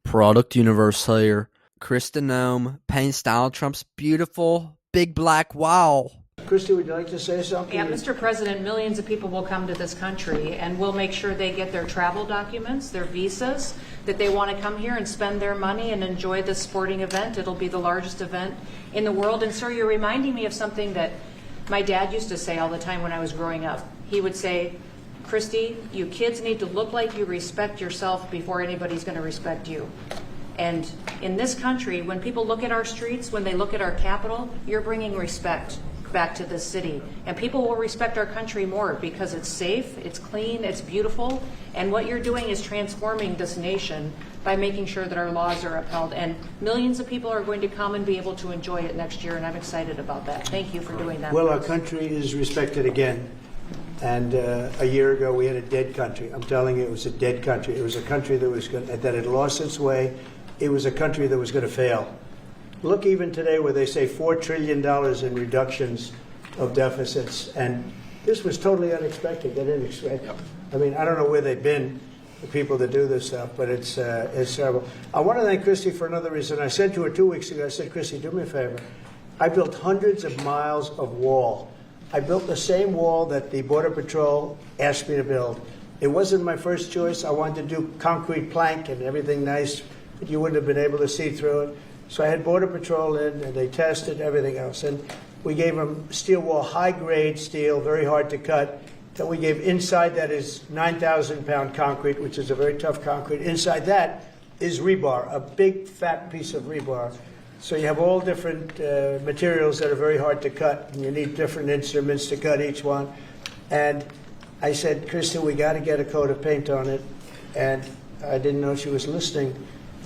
Product Universe here. Kristi Noem paints Donald Trump's beautiful big black wall. Kristi, would you like to say something? Yeah, Mr. President, millions of people will come to this country, and we'll make sure they get their travel documents, their visas, that they want to come here and spend their money and enjoy this sporting event. It'll be the largest event in the world. And sir, you're reminding me of something that my dad used to say all the time when I was growing up. He would say, Kristi, you kids need to look like you respect yourself before anybody's going to respect you. And in this country, when people look at our streets, when they look at our Capitol, you're bringing respect back to this city. And people will respect our country more because it's safe, it's clean, it's beautiful. And what you're doing is transforming this nation by making sure that our laws are upheld. And millions of people are going to come and be able to enjoy it next year, and I'm excited about that. Thank you for doing that. Well, our country is respected again. And a year ago, we had a dead country. I'm telling you, it was a dead country. It was a country that had lost its way. It was a country that was going to fail. Look, even today, where they say $4 trillion in reductions of deficits, and this was totally unexpected. They didn't expect. I mean, I don't know where they've been, the people that do this stuff, but it's terrible. I want to thank Kristi for another reason. I said to her 2 weeks ago, I said, Kristi, do me a favor. I built hundreds of miles of wall. I built the same wall that the Border Patrol asked me to build. It wasn't my first choice. I wanted to do concrete plank and everything nice, but you wouldn't have been able to see through it. So I had Border Patrol in, and they tested everything else. And we gave them steel wall, high-grade steel, very hard to cut. Then we gave inside that is 9,000-pound concrete, which is a very tough concrete. Inside that is rebar, a big, fat piece of rebar. So you have all different materials that are very hard to cut, and you need different instruments to cut each one. And I said, Kristi, we got to get a coat of paint on it. And I didn't know she was listening,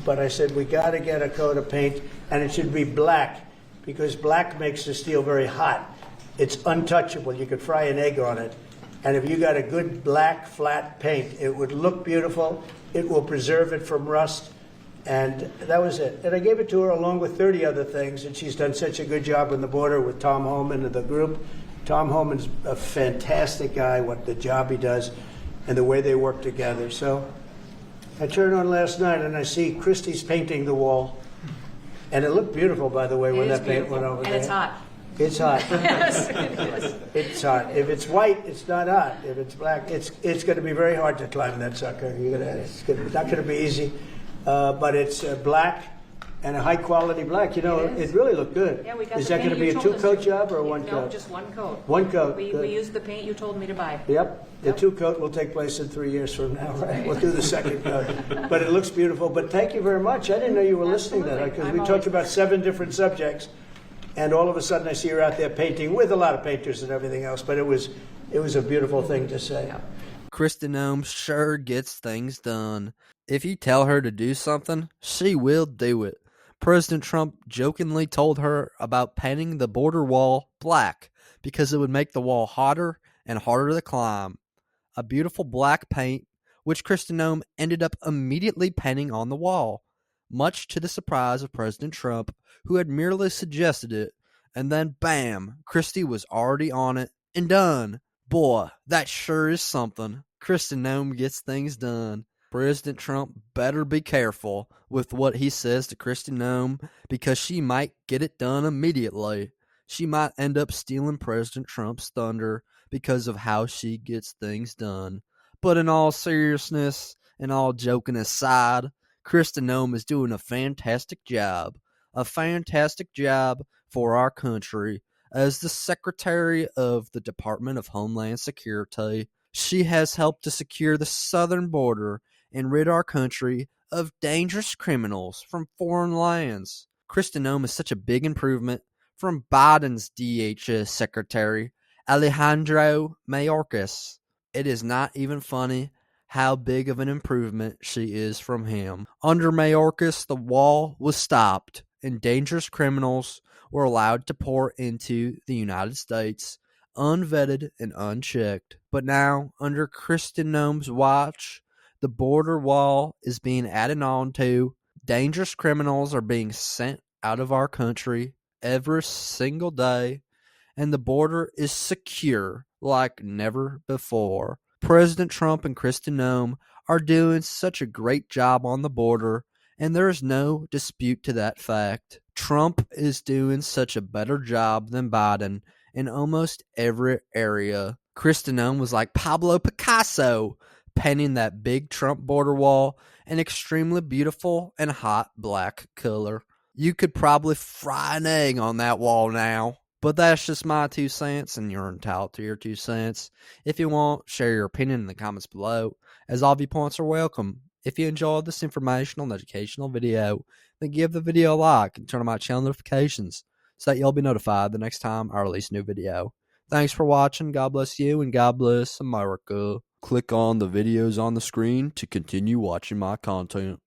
but I said, we got to get a coat of paint, and it should be black, because black makes the steel very hot. It's untouchable. You could fry an egg on it. And if you got a good black, flat paint, it would look beautiful. It will preserve it from rust. And that was it. And I gave it to her along with 30 other things, and she's done such a good job on the border with Tom Homan and the group. Tom Homan's a fantastic guy, what the job he does and the way they work together. So I turned on last night and I see Kristi's painting the wall. And it looked beautiful, by the way, when that paint went over there. And it's hot. It's hot. Yes, it is. It's hot. If it's white, it's not hot. If it's black, it's going to be very hard to climb that sucker. It's not going to be easy. But it's black and a high-quality black. You know, it really looked good. Yeah, we got Is the that going to paint be a you told us two-coat to. job or a one No, coat? just one coat. One coat. We used the paint you told me to buy. Yep. The two-coat will take place in 3 years from now, right? We'll do the second coat. But it looks beautiful. But thank you very much. I didn't know you were listening to that, because we talked about 7 different subjects, and all of a sudden I see you're out there painting with a lot of painters and everything else. But it was a beautiful thing to say. Yeah. Kristi Noem sure gets things done. If you tell her to do something, she will do it. President Trump jokingly told her about painting the border wall black because it would make the wall hotter and harder to climb. A beautiful black paint, which Kristi Noem ended up immediately painting on the wall, much to the surprise of President Trump, who had merely suggested it, and then bam, Kristi was already on it and done. Boy, that sure is something. Kristi Noem gets things done. President Trump better be careful with what he says to Kristi Noem, because she might get it done immediately. She might end up stealing President Trump's thunder because of how she gets things done. But in all seriousness and all joking aside, Kristi Noem is doing a fantastic job. A fantastic job for our country. As the Secretary of the Department of Homeland Security, she has helped to secure the southern border and rid our country of dangerous criminals from foreign lands. Kristi Noem is such a big improvement from Biden's DHS Secretary, Alejandro Mayorkas. It is not even funny how big of an improvement she is from him. Under Mayorkas, the wall was stopped, and dangerous criminals were allowed to pour into the United States unvetted and unchecked. But now, under Kristi Noem's watch, the border wall is being added on to. Dangerous criminals are being sent out of our country every single day, and the border is secure like never before. President Trump and Kristi Noem are doing such a great job on the border, and there is no dispute to that fact. Trump is doing such a better job than Biden in almost every area. Kristi Noem was like Pablo Picasso, painting that big Trump border wall an extremely beautiful and hot black color. You could probably fry an egg on that wall now. But that's just my 2 cents, and you're entitled to your 2 cents. If you want, share your opinion in the comments below, as all viewpoints are welcome. If you enjoyed this informational and educational video, then give the video a like and turn on my channel notifications so that you'll be notified the next time I release a new video. Thanks for watching. God bless you, and God bless America. Click on the videos on the screen to continue watching my content.